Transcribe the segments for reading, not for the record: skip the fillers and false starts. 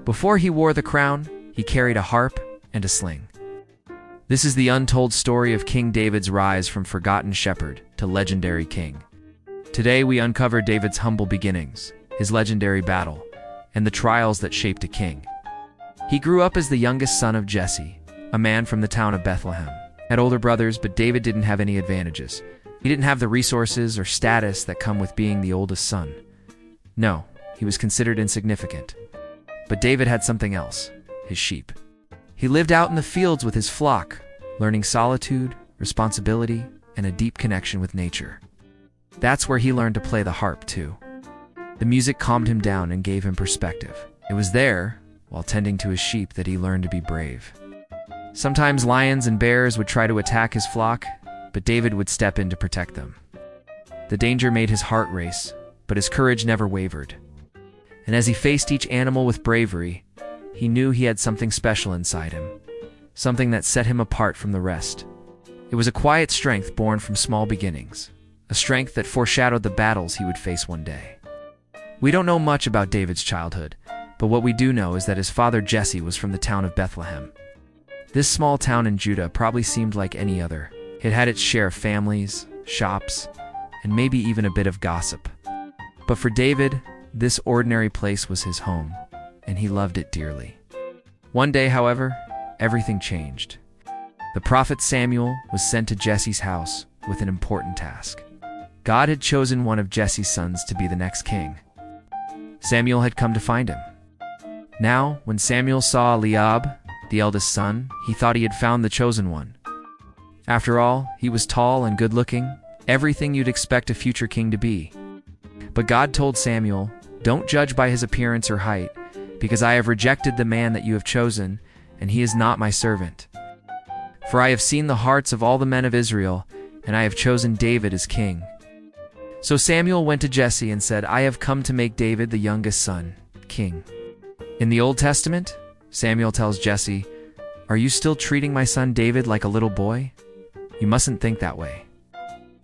Before he wore the crown, he carried a harp and a sling. This is the untold story of King David's rise from forgotten shepherd to legendary king. Today we uncover David's humble beginnings, his legendary battle, and the trials that shaped a king. He grew up as the youngest son of Jesse, a man from the town of Bethlehem. Had older brothers, but David didn't have any advantages. He didn't have the resources or status that come with being the oldest son. No, he was considered insignificant. But David had something else, his sheep. He lived out in the fields with his flock, learning solitude, responsibility, and a deep connection with nature. That's where he learned to play the harp, too. The music calmed him down and gave him perspective. It was there, while tending to his sheep, that he learned to be brave. Sometimes lions and bears would try to attack his flock, but David would step in to protect them. The danger made his heart race, but his courage never wavered. And as he faced each animal with bravery, he knew he had something special inside him, something that set him apart from the rest. It was a quiet strength born from small beginnings, a strength that foreshadowed the battles he would face one day. We don't know much about David's childhood, but what we do know is that his father Jesse was from the town of Bethlehem. This small town in Judah probably seemed like any other. It had its share of families, shops, and maybe even a bit of gossip. But for David, this ordinary place was his home, and he loved it dearly. One day, however, everything changed. The prophet Samuel was sent to Jesse's house with an important task. God had chosen one of Jesse's sons to be the next king. Samuel had come to find him. Now, when Samuel saw Eliab, the eldest son, he thought he had found the chosen one. After all, he was tall and good-looking, everything you'd expect a future king to be. But God told Samuel, "Don't judge by his appearance or height, because I have rejected the man that you have chosen, and he is not my servant. For I have seen the hearts of all the men of Israel, and I have chosen David as king." So Samuel went to Jesse and said, "I have come to make David, the youngest son, king." In the Old Testament, Samuel tells Jesse, "Are you still treating my son David like a little boy? You mustn't think that way.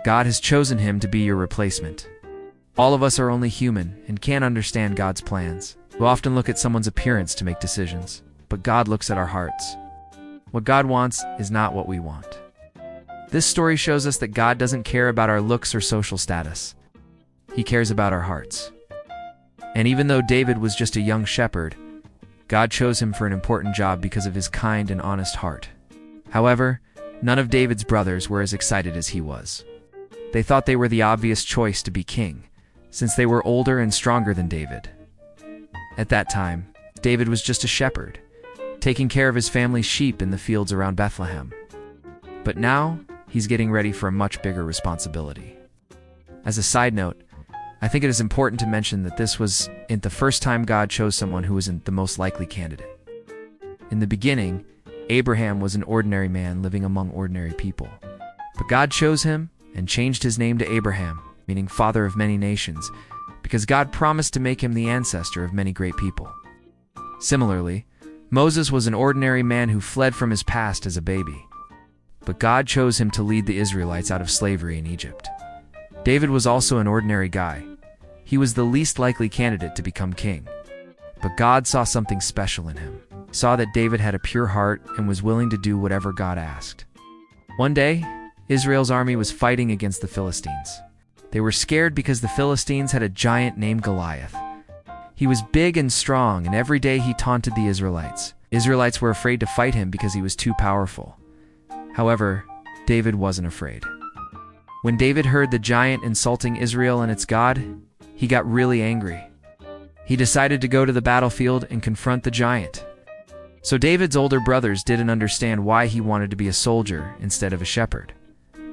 God has chosen him to be your replacement." All of us are only human and can't understand God's plans. We often look at someone's appearance to make decisions, but God looks at our hearts. What God wants is not what we want. This story shows us that God doesn't care about our looks or social status. He cares about our hearts. And even though David was just a young shepherd, God chose him for an important job because of his kind and honest heart. However, none of David's brothers were as excited as he was. They thought they were the obvious choice to be king, since they were older and stronger than David. At that time, David was just a shepherd, taking care of his family's sheep in the fields around Bethlehem. But now, he's getting ready for a much bigger responsibility. As a side note, I think it is important to mention that this wasn't the first time God chose someone who wasn't the most likely candidate. In the beginning, Abraham was an ordinary man living among ordinary people. But God chose him and changed his name to Abraham, meaning father of many nations, because God promised to make him the ancestor of many great people. Similarly, Moses was an ordinary man who fled from his past as a baby. But God chose him to lead the Israelites out of slavery in Egypt. David was also an ordinary guy. He was the least likely candidate to become king. But God saw something special in him, saw that David had a pure heart and was willing to do whatever God asked. One day, Israel's army was fighting against the Philistines. They were scared because the Philistines had a giant named Goliath. He was big and strong, and every day he taunted the Israelites. Israelites were afraid to fight him because he was too powerful. However, David wasn't afraid. When David heard the giant insulting Israel and its God, he got really angry. He decided to go to the battlefield and confront the giant. So David's older brothers didn't understand why he wanted to be a soldier instead of a shepherd.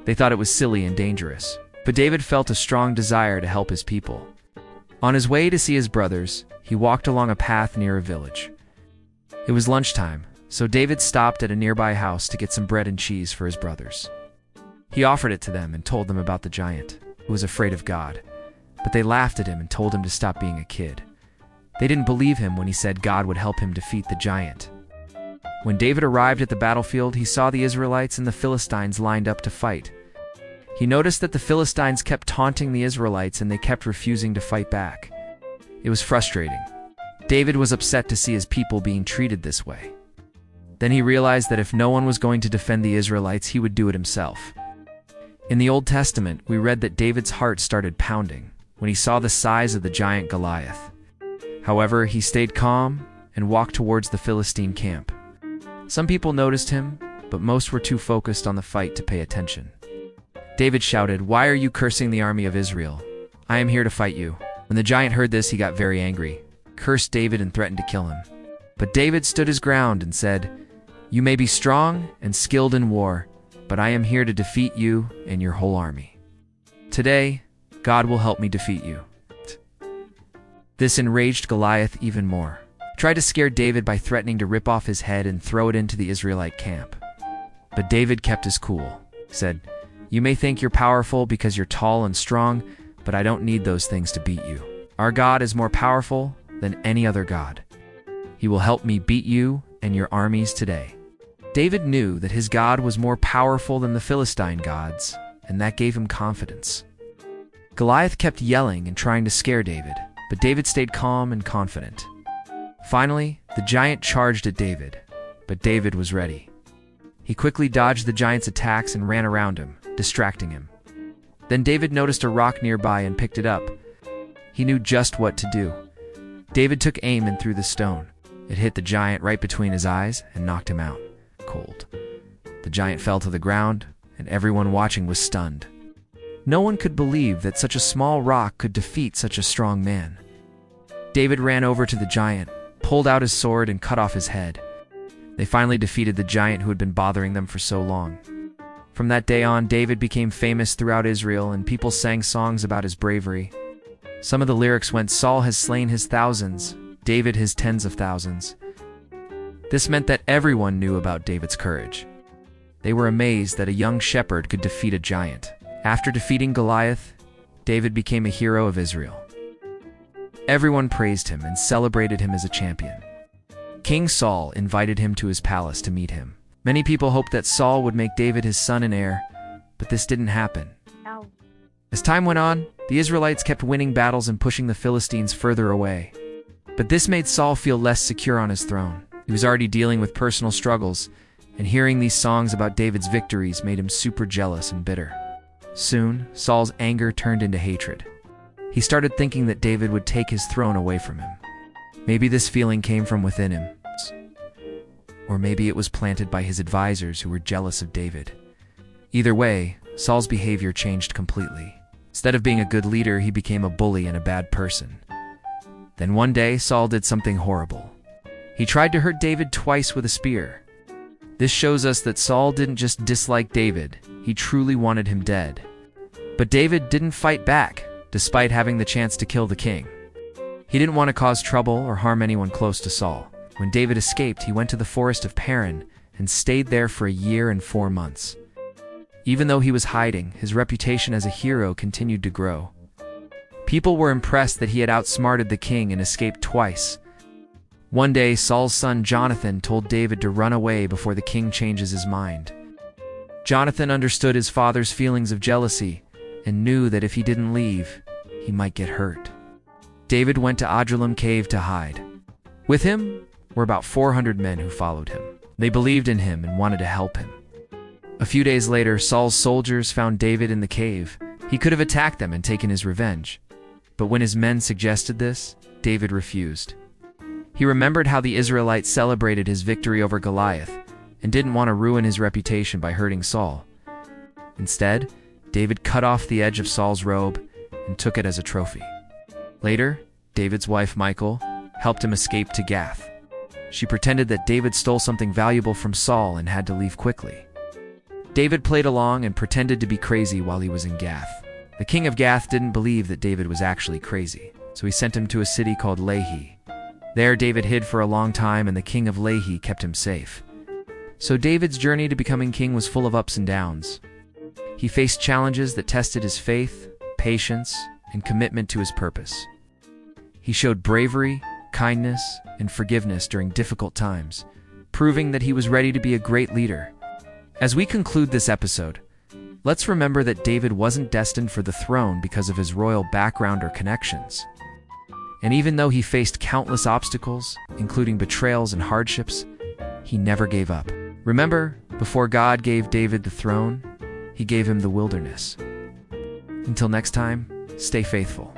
They thought it was silly and dangerous. But David felt a strong desire to help his people. On his way to see his brothers, he walked along a path near a village. It was lunchtime, so David stopped at a nearby house to get some bread and cheese for his brothers. He offered it to them and told them about the giant, who was afraid of God. But they laughed at him and told him to stop being a kid. They didn't believe him when he said God would help him defeat the giant. When David arrived at the battlefield, he saw the Israelites and the Philistines lined up to fight. He noticed that the Philistines kept taunting the Israelites and they kept refusing to fight back. It was frustrating. David was upset to see his people being treated this way. Then he realized that if no one was going to defend the Israelites, he would do it himself. In the Old Testament, we read that David's heart started pounding when he saw the size of the giant Goliath. However, he stayed calm and walked towards the Philistine camp. Some people noticed him, but most were too focused on the fight to pay attention. David shouted, "Why are you cursing the army of Israel? I am here to fight you." When the giant heard this, he got very angry, cursed David, and threatened to kill him. But David stood his ground and said, "You may be strong and skilled in war, but I am here to defeat you and your whole army. Today, God will help me defeat you." This enraged Goliath even more. He tried to scare David by threatening to rip off his head and throw it into the Israelite camp. But David kept his cool. He said, "You may think you're powerful because you're tall and strong, but I don't need those things to beat you. Our God is more powerful than any other God. He will help me beat you and your armies today." David knew that his God was more powerful than the Philistine gods, and that gave him confidence. Goliath kept yelling and trying to scare David, but David stayed calm and confident. Finally, the giant charged at David, but David was ready. He quickly dodged the giant's attacks and ran around him, distracting him. Then David noticed a rock nearby and picked it up. He knew just what to do. David took aim and threw the stone. It hit the giant right between his eyes and knocked him out cold. The giant fell to the ground, and everyone watching was stunned. No one could believe that such a small rock could defeat such a strong man. David ran over to the giant, pulled out his sword, and cut off his head. They finally defeated the giant who had been bothering them for so long. From that day on, David became famous throughout Israel, and people sang songs about his bravery. Some of the lyrics went, "Saul has slain his thousands, David his tens of thousands." This meant that everyone knew about David's courage. They were amazed that a young shepherd could defeat a giant. After defeating Goliath, David became a hero of Israel. Everyone praised him and celebrated him as a champion. King Saul invited him to his palace to meet him. Many people hoped that Saul would make David his son and heir, but this didn't happen. As time went on, the Israelites kept winning battles and pushing the Philistines further away. But this made Saul feel less secure on his throne. He was already dealing with personal struggles, and hearing these songs about David's victories made him super jealous and bitter. Soon, Saul's anger turned into hatred. He started thinking that David would take his throne away from him. Maybe this feeling came from within him, or maybe it was planted by his advisors who were jealous of David. Either way, Saul's behavior changed completely. Instead of being a good leader, he became a bully and a bad person. Then one day, Saul did something horrible. He tried to hurt David twice with a spear. This shows us that Saul didn't just dislike David, he truly wanted him dead. But David didn't fight back, despite having the chance to kill the king. He didn't want to cause trouble or harm anyone close to Saul. When David escaped, he went to the forest of Paran and stayed there for 1 year and 4 months. Even though he was hiding, his reputation as a hero continued to grow. People were impressed that he had outsmarted the king and escaped twice. One day, Saul's son Jonathan told David to run away before the king changes his mind. Jonathan understood his father's feelings of jealousy and knew that if he didn't leave, he might get hurt. David went to Adullam cave to hide. With him were about 400 men who followed him. They believed in him and wanted to help him. A few days later, Saul's soldiers found David in the cave. He could have attacked them and taken his revenge. But when his men suggested this, David refused. He remembered how the Israelites celebrated his victory over Goliath and didn't want to ruin his reputation by hurting Saul. Instead, David cut off the edge of Saul's robe and took it as a trophy. Later, David's wife Michal helped him escape to Gath. She pretended that David stole something valuable from Saul and had to leave quickly. David played along and pretended to be crazy while he was in Gath. The king of Gath didn't believe that David was actually crazy, so he sent him to a city called Lehi. There, David hid for a long time, and the king of Lehi kept him safe. So David's journey to becoming king was full of ups and downs. He faced challenges that tested his faith, patience, and commitment to his purpose. He showed bravery, kindness, and forgiveness during difficult times, proving that he was ready to be a great leader. As we conclude this episode, let's remember that David wasn't destined for the throne because of his royal background or connections. And even though he faced countless obstacles, including betrayals and hardships, he never gave up. Remember, before God gave David the throne, he gave him the wilderness. Until next time, stay faithful.